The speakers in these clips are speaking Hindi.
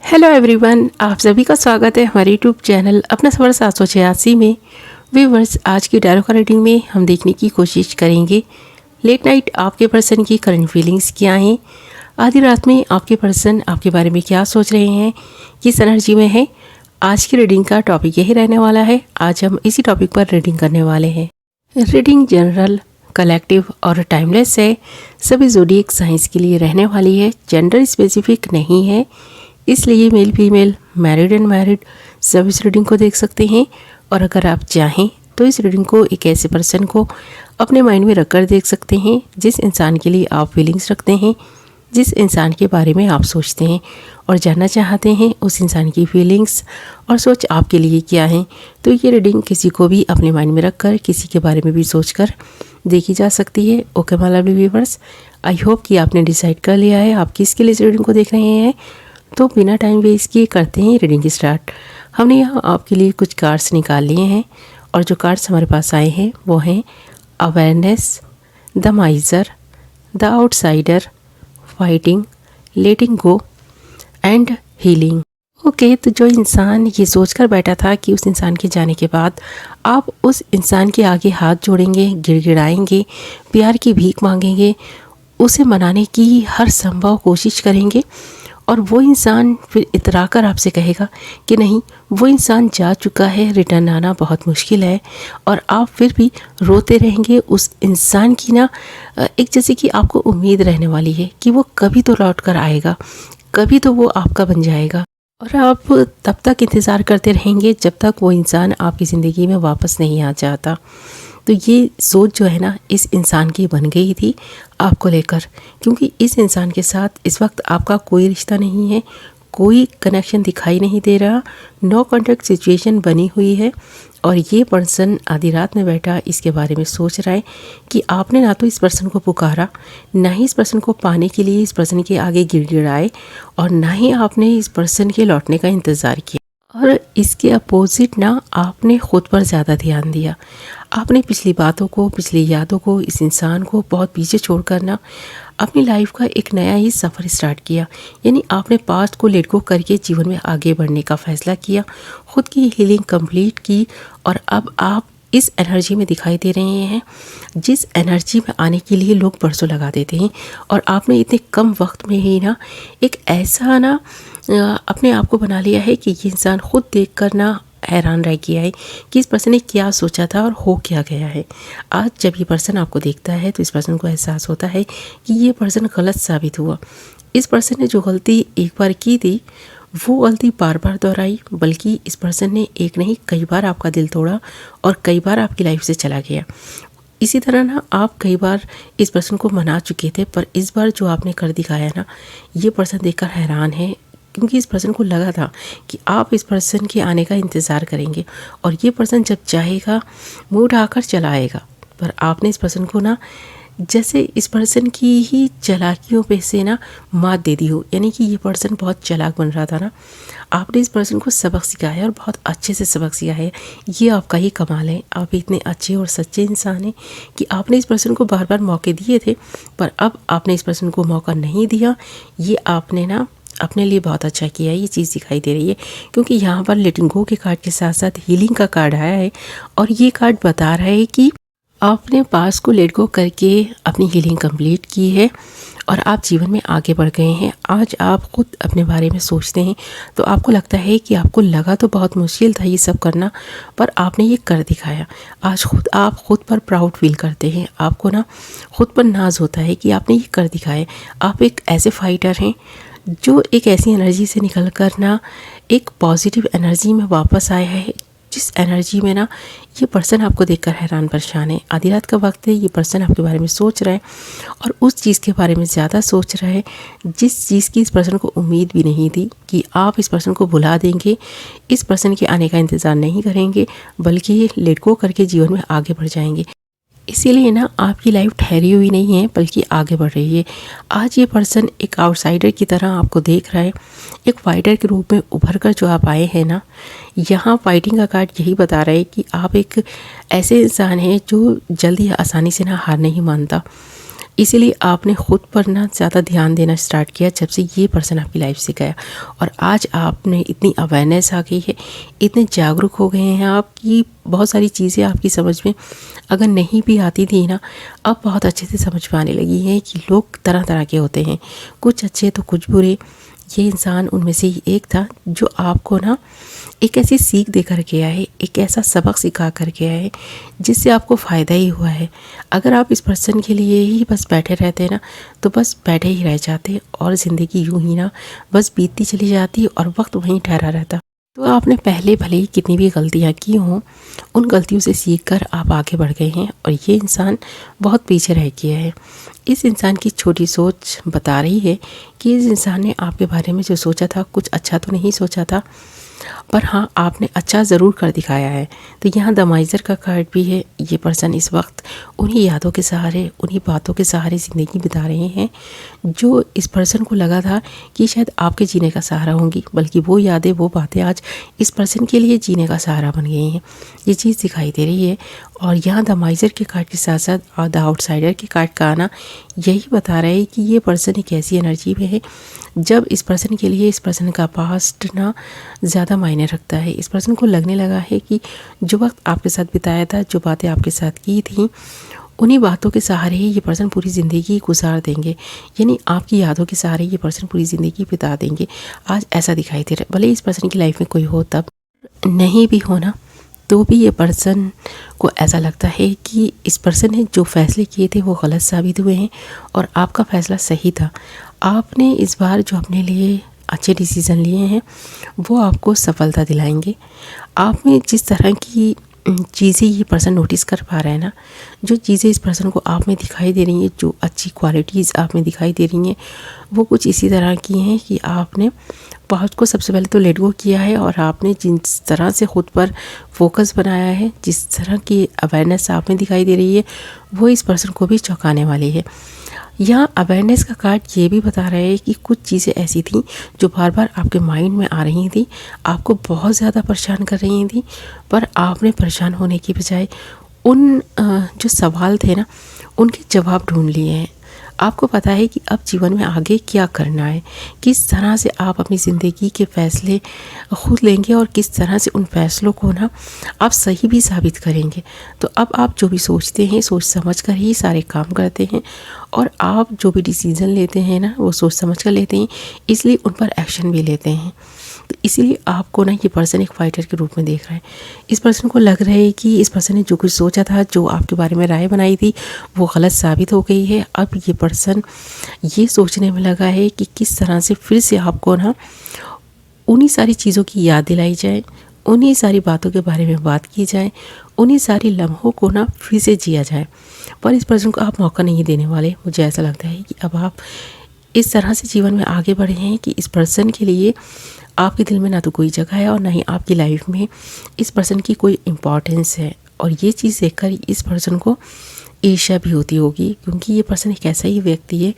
हेलो एवरीवन, आप सभी का स्वागत है हमारे यूट्यूब चैनल अपना सफ़र 786 में। व्यूवर्स, आज की टैरो कार्ड रीडिंग में हम देखने की कोशिश करेंगे लेट नाइट आपके पर्सन की करंट फीलिंग्स क्या हैं। आधी रात में आपके पर्सन आपके बारे में क्या सोच रहे हैं, किस एनर्जी में है। आज की रीडिंग का टॉपिक यही रहने वाला है। आज हम इसी टॉपिक पर रीडिंग करने वाले हैं। रीडिंग जनरल, कलेक्टिव और टाइमलेस है। सभी ज़ोडिएक साइंस के लिए रहने वाली है, जेंडर स्पेसिफिक नहीं है, इसलिए male female, married and married सब इस रीडिंग को देख सकते हैं। और अगर आप चाहें तो इस रीडिंग को एक ऐसे पर्सन को अपने माइंड में रखकर देख सकते हैं जिस इंसान के लिए आप फीलिंग्स रखते हैं, जिस इंसान के बारे में आप सोचते हैं और जानना चाहते हैं उस इंसान की फीलिंग्स और सोच आपके लिए क्या है। तो ये रीडिंग किसी को भी अपने माइंड में रखकर किसी के बारे में भी सोचकर देखी जा सकती है। Okay my lovely viewers, I hope कि आपने डिसाइड कर लिया है आप किसके लिए इस रीडिंग को देख रहे हैं। तो बिना टाइम वेस्ट किए करते हैं रीडिंग की स्टार्ट। हमने यहाँ आपके लिए कुछ कार्ड्स निकाल लिए हैं और जो कार्ड्स हमारे पास आए हैं वो हैं awareness, the माइजर, the outsider, fighting, letting go and healing. Okay, तो जो इंसान ये सोचकर बैठा था कि उस इंसान के जाने के बाद आप उस इंसान के आगे हाथ जोड़ेंगे, गिड़गिड़ाएंगे, प्यार की भीख मांगेंगे, उसे मनाने की हर संभव कोशिश करेंगे और वो इंसान फिर इतराकर आपसे कहेगा कि नहीं, वो इंसान जा चुका है, रिटर्न आना बहुत मुश्किल है, और आप फिर भी रोते रहेंगे उस इंसान की ना एक जैसे कि आपको उम्मीद रहने वाली है कि वो कभी तो लौट कर आएगा, कभी तो वो आपका बन जाएगा। और आप तब तक इंतज़ार करते रहेंगे जब तक वो इंसान आपकी ज़िंदगी में वापस नहीं आ जाता। तो ये सोच जो है ना इस इंसान की बन गई थी आपको लेकर, क्योंकि इस इंसान के साथ इस वक्त आपका कोई रिश्ता नहीं है, कोई कनेक्शन दिखाई नहीं दे रहा, नो कॉन्टैक्ट सिचुएशन बनी हुई है। और ये पर्सन आधी रात में बैठा इसके बारे में सोच रहा है कि आपने ना तो इस पर्सन को पुकारा, ना ही इस पर्सन को पाने के लिए इस पर्सन के आगे गिड़गिड़ाए, और ना ही आपने इस पर्सन के लौटने का इंतज़ार किया। और इसके अपोजिट ना आपने ख़ुद पर ज़्यादा ध्यान दिया। आपने पिछली बातों को, पिछली यादों को, इस इंसान को बहुत पीछे छोड़कर ना अपनी लाइफ का एक नया ही सफ़र स्टार्ट किया। यानी आपने पास्ट को लेट गो करके जीवन में आगे बढ़ने का फ़ैसला किया, ख़ुद की हीलिंग कंप्लीट की, और अब आप इस एनर्जी में दिखाई दे रहे हैं जिस एनर्जी में आने के लिए लोग बरसों लगा देते हैं। और आपने इतने कम वक्त में ही ना एक ऐसा ना अपने आप को बना लिया है कि ये इंसान खुद देखकर ना हैरान रह गया है कि इस पर्सन ने क्या सोचा था और हो क्या गया है। आज जब ये पर्सन आपको देखता है तो इस पर्सन को एहसास होता है कि ये पर्सन गलत साबित हुआ। इस पर्सन ने जो गलती एक बार की थी वो गलती बार बार दोहराई, बल्कि इस पर्सन ने एक नहीं कई बार आपका दिल तोड़ा और कई बार आपकी लाइफ से चला गया। इसी तरह ना आप कई बार इस पर्सन को मना चुके थे, पर इस बार जो आपने कर दिखाया ना, ये पर्सन देखकर हैरान है, क्योंकि इस पर्सन को लगा था कि आप इस पर्सन के आने का इंतज़ार करेंगे और ये पर्सन जब चाहेगा मुँह उठाकर चला आएगा। पर आपने इस पर्सन को ना जैसे इस पर्सन की ही चालाकियों पे से ना मात दे दी हो। यानी कि ये पर्सन बहुत चालाक बन रहा था ना, आपने इस पर्सन को सबक सिखाया और बहुत अच्छे से सबक सिखाया है। ये आपका ही कमाल है। आप इतने अच्छे और सच्चे इंसान हैं कि आपने इस पर्सन को बार बार मौके दिए थे, पर अब आपने इस पर्सन को मौका नहीं दिया। ये आपने ना अपने लिए बहुत अच्छा किया, ये चीज़ दिखाई दे रही है, क्योंकि यहाँ पर लेटिंग गो के कार्ड के साथ साथ हीलिंग का कार्ड आया है। और ये कार्ड बता रहा है कि आपने पास्ट को लेट गो करके अपनी हीलिंग कंप्लीट की है और आप जीवन में आगे बढ़ गए हैं। आज आप खुद अपने बारे में सोचते हैं तो आपको लगता है कि आपको लगा तो बहुत मुश्किल था ये सब करना, पर आपने ये कर दिखाया। आज आप खुद पर प्राउड फील करते हैं, आपको ना खुद पर नाज होता है कि आपने ये कर दिखाया। आप एक ऐसे फाइटर हैं जो एक ऐसी एनर्जी से निकल कर ना एक पॉजिटिव एनर्जी में वापस आया है, जिस एनर्जी में ना ये पर्सन आपको देखकर हैरान परेशान है। आधी रात का वक्त है, ये पर्सन आपके बारे में सोच रहा है और उस चीज़ के बारे में ज़्यादा सोच रहा है जिस चीज़ की इस पर्सन को उम्मीद भी नहीं थी कि आप इस पर्सन को भुला देंगे, इस पर्सन के आने का इंतज़ार नहीं करेंगे, बल्कि लेट गो करके जीवन में आगे बढ़ जाएंगे। इसीलिए ना आपकी लाइफ ठहरी हुई नहीं है, बल्कि आगे बढ़ रही है। आज ये पर्सन एक आउटसाइडर की तरह आपको देख रहा है, एक फाइटर के रूप में उभर कर जो आप आए हैं ना, यहाँ फाइटिंग का कार्ड यही बता रहा है कि आप एक ऐसे इंसान हैं जो जल्दी आसानी से ना हार नहीं मानता। इसीलिए आपने ख़ुद पर ना ज़्यादा ध्यान देना स्टार्ट किया जब से ये पर्सन आपकी लाइफ से गया। और आज आपने इतनी अवेयरनेस आ गई है, इतने जागरूक हो गए हैं आप कि बहुत सारी चीज़ें आपकी समझ में अगर नहीं भी आती थी ना, अब बहुत अच्छे से समझ में आने लगी हैं कि लोग तरह तरह के होते हैं, कुछ अच्छे तो कुछ बुरे। ये इंसान उनमें से ही एक था जो आपको ना एक ऐसी सीख दे कर गया है, एक ऐसा सबक सिखा कर गया है जिससे आपको फ़ायदा ही हुआ है। अगर आप इस पर्सन के लिए ही बस बैठे रहते ना, तो बस बैठे ही रह जाते और ज़िंदगी यूं ही ना बस बीतती चली जाती और वक्त वहीं ठहरा रहता। तो आपने पहले भले ही कितनी भी गलतियाँ की हों, उन गलतियों से सीख कर आप आगे बढ़ गए हैं और ये इंसान बहुत पीछे रह गया है। इस इंसान की छोटी सोच बता रही है कि इस इंसान ने आपके बारे में जो सोचा था कुछ अच्छा तो नहीं सोचा था, पर हाँ आपने अच्छा ज़रूर कर दिखाया है। तो यहाँ द माइज़र का कार्ड भी है। ये पर्सन इस वक्त उन्हीं यादों के सहारे, उन्हीं बातों के सहारे ज़िंदगी बिता रहे हैं जो इस पर्सन को लगा था कि शायद आपके जीने का सहारा होंगी, बल्कि वो यादें, वो बातें आज इस पर्सन के लिए जीने का सहारा बन गई हैं। ये चीज़ दिखाई दे रही है। और यहाँ द माइज़र के कार्ड के साथ साथ द आउटसाइडर के कार्ड का आना यही बता रहा है कि ये पर्सन एक ऐसी एनर्जी में है जब इस पर्सन के लिए इस पर्सन का पास्ट ना ज़्यादा मायने रखता है। इस पर्सन को लगने लगा है कि जो वक्त आपके साथ बिताया था, जो बातें आपके साथ की थी, उन्हीं बातों के सहारे ही ये पर्सन पूरी ज़िंदगी गुजार देंगे, यानी आपकी यादों के सहारे ये पर्सन पूरी ज़िंदगी बिता देंगे। आज ऐसा दिखाई दे रहा है। भले इस पर्सन की लाइफ में कोई हो, तब नहीं भी होना तो भी ये पर्सन को ऐसा लगता है कि इस पर्सन ने जो फ़ैसले किए थे वो गलत साबित हुए हैं और आपका फ़ैसला सही था। आपने इस बार जो अपने लिए अच्छे डिसीज़न लिए हैं वो आपको सफलता दिलाएंगे। आप में जिस तरह की चीज़ें ये पर्सन नोटिस कर पा रहा है ना, जो चीज़ें इस पर्सन को आप में दिखाई दे रही हैं, जो अच्छी क्वालिटीज़ आप में दिखाई दे रही हैं, वो कुछ इसी तरह की हैं कि आपने बहुत को सबसे पहले तो लेट गो किया है और आपने जिस तरह से ख़ुद पर फोकस बनाया है, जिस तरह की अवेयरनेस आप में दिखाई दे रही है, वो इस पर्सन को भी चौंकाने वाली है। यहाँ अवेयरनेस का कार्ड ये भी बता रहा है कि कुछ चीज़ें ऐसी थी जो बार बार आपके माइंड में आ रही थी, आपको बहुत ज़्यादा परेशान कर रही थी, पर आपने परेशान होने की बजाय उन जो सवाल थे ना, उनके जवाब ढूंढ लिए हैं। आपको पता है कि अब जीवन में आगे क्या करना है, किस तरह से आप अपनी ज़िंदगी के फ़ैसले खुद लेंगे और किस तरह से उन फ़ैसलों को ना आप सही भी साबित करेंगे। तो अब आप जो भी सोचते हैं, सोच समझ कर ही सारे काम करते हैं और आप जो भी डिसीज़न लेते हैं ना, वो सोच समझ कर लेते हैं, इसलिए उन पर एक्शन भी लेते हैं। तो इसीलिए आपको ना ये पर्सन एक फाइटर के रूप में देख रहा है। इस पर्सन को लग रहा है कि इस पर्सन ने जो कुछ सोचा था, जो आपके बारे में राय बनाई थी, वो गलत साबित हो गई है। अब ये पर्सन ये सोचने में लगा है कि किस तरह से फिर से आपको ना उन्हीं सारी चीज़ों की याद दिलाई जाए, उन्हीं सारी बातों के बारे में बात की जाए, उन्हीं सारी लम्हों को ना फिर से जिया जाए। पर इस पर्सन को आप मौका नहीं देने वाले। मुझे ऐसा लगता है कि अब आप इस तरह से जीवन में आगे बढ़े हैं कि इस पर्सन के लिए आपके दिल में ना तो कोई जगह है और ना ही आपकी लाइफ में इस पर्सन की कोई इम्पोर्टेंस है। और ये चीज़ देखकर इस पर्सन को ईर्ष्या भी होती होगी, क्योंकि ये पर्सन एक ऐसा ही व्यक्ति है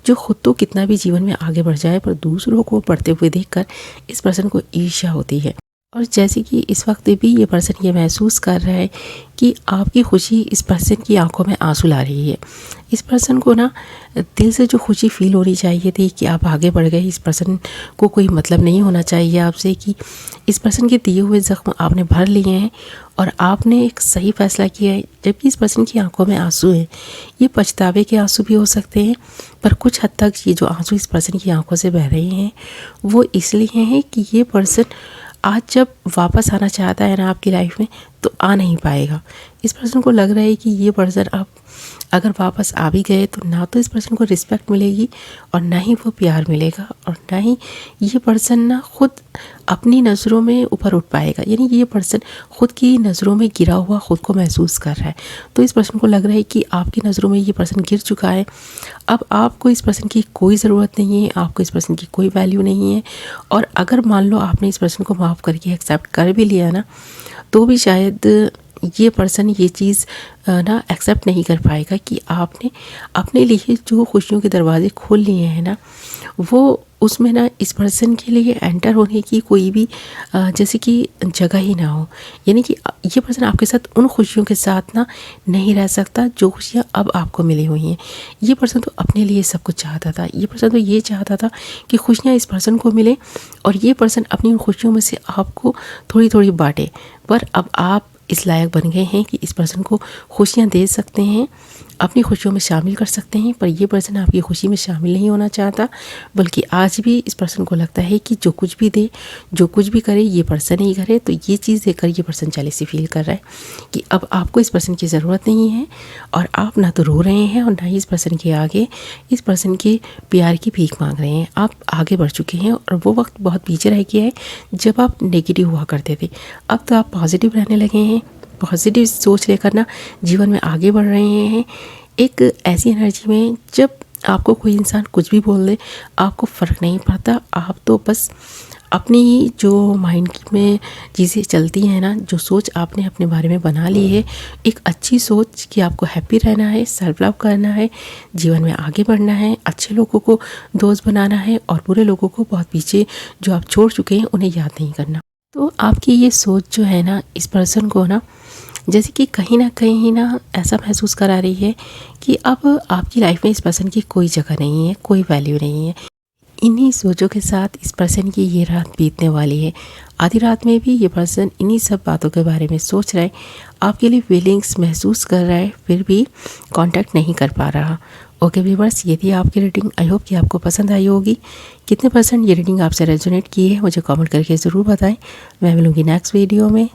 जो खुद तो कितना भी जीवन में आगे बढ़ जाए, पर दूसरों को बढ़ते हुए देखकर इस पर्सन को ईर्ष्या होती है। और जैसे कि इस वक्त भी ये पर्सन ये महसूस कर रहा है कि आपकी खुशी इस पर्सन की आंखों में आंसू ला रही है। इस पर्सन को ना दिल से जो खुशी फील होनी चाहिए थी कि आप आगे बढ़ गए, इस पर्सन को कोई मतलब नहीं होना चाहिए आपसे, कि इस पर्सन के दिए हुए ज़ख्म आपने भर लिए हैं और आपने एक सही फ़ैसला किया है। जबकि इस पर्सन की आंखों में आंसू हैं, ये पछतावे के आंसू भी हो सकते हैं, पर कुछ हद तक ये जो आंसू इस पर्सन की आंखों से बह रहे हैं वो इसलिए हैं कि ये पर्सन आज जब वापस आना चाहता है ना आपकी लाइफ में, तो आ नहीं पाएगा। इस पर्सन को लग रहा है कि ये पर्सन अब अगर वापस आ भी गए तो ना तो इस पर्सन को रिस्पेक्ट मिलेगी और ना ही वो प्यार मिलेगा, और ना ही ये पर्सन ना खुद अपनी नज़रों में ऊपर उठ पाएगा। यानी ये पर्सन खुद की नज़रों में गिरा हुआ खुद को महसूस कर रहा है। तो इस पर्सन को लग रहा है कि आपकी नज़रों में ये पर्सन गिर चुका है। अब आपको इस पर्सन की कोई ज़रूरत नहीं है, आपको इस पर्सन की कोई वैल्यू नहीं है। और अगर मान लो आपने इस पर्सन को माफ़ करके एक्सेप्ट कर भी लिया ना, तो भी शायद ये पर्सन ये चीज़ ना एक्सेप्ट नहीं कर पाएगा कि आपने अपने लिए जो खुशियों के दरवाज़े खोल लिए हैं ना, वो उसमें ना इस पर्सन के लिए एंटर होने की कोई भी जैसे कि जगह ही ना हो। यानी कि ये पर्सन आपके साथ उन खुशियों के साथ ना नहीं रह सकता जो खुशियाँ अब आपको मिली हुई हैं। ये पर्सन तो अपने लिए सब कुछ चाहता था। ये पर्सन तो ये चाहता था कि खुशियाँ इस पर्सन को मिले और ये पर्सन अपनी उन खुशियों में से आपको थोड़ी थोड़ी बांटे। पर अब आप इस लायक बन गए हैं कि इस पर्सन को खुशियाँ दे सकते हैं, अपनी खुशियों में शामिल कर सकते हैं। पर ये पर्सन आपकी खुशी में शामिल नहीं होना चाहता, बल्कि आज भी इस पर्सन को लगता है कि जो कुछ भी दे, जो कुछ भी करे, ये पर्सन ही करे। तो ये चीज़ देखकर ये पर्सन जेलसी फील कर रहा है कि अब आपको इस पर्सन की ज़रूरत नहीं है और आप ना तो रो रहे हैं और ना ही इस पर्सन के आगे इस पर्सन के प्यार की भीख मांग रहे हैं। आप आगे बढ़ चुके हैं और वो वक्त बहुत पीछे रह गया है जब आप नेगेटिव हुआ करते थे। अब तो आप पॉजिटिव रहने लगे हैं, पॉजिटिव सोच लेकर ना जीवन में आगे बढ़ रहे हैं। एक ऐसी एनर्जी में जब आपको कोई इंसान कुछ भी बोल दे, आपको फ़र्क नहीं पड़ता। आप तो बस अपनी ही जो माइंड में चीज़ें चलती हैं ना, जो सोच आपने अपने बारे में बना ली है, एक अच्छी सोच कि आपको हैप्पी रहना है, सेल्फ लव करना है, जीवन में आगे बढ़ना है, अच्छे लोगों को दोस्त बनाना है और बुरे लोगों को बहुत पीछे जो आप छोड़ चुके हैं उन्हें याद नहीं करना। तो आपकी ये सोच जो है ना, इस पर्सन को ना जैसे कि कहीं ना ऐसा महसूस करा रही है कि अब आपकी लाइफ में इस पर्सन की कोई जगह नहीं है, कोई वैल्यू नहीं है। इन्हीं सोचों के साथ इस पर्सन की ये रात बीतने वाली है। आधी रात में भी ये पर्सन इन्हीं सब बातों के बारे में सोच रहा है, आपके लिए फीलिंग्स महसूस कर रहा है, फिर भी कांटेक्ट नहीं कर पा रहा। ओके व्यूअर्स, ये थी आपकी रीडिंग। आई होप कि आपको पसंद आई होगी। कितने % ये रीडिंग आपसे रेजोनेट की है मुझे कमेंट करके ज़रूर बताएं। मैं मिलूँगी नेक्स्ट वीडियो में।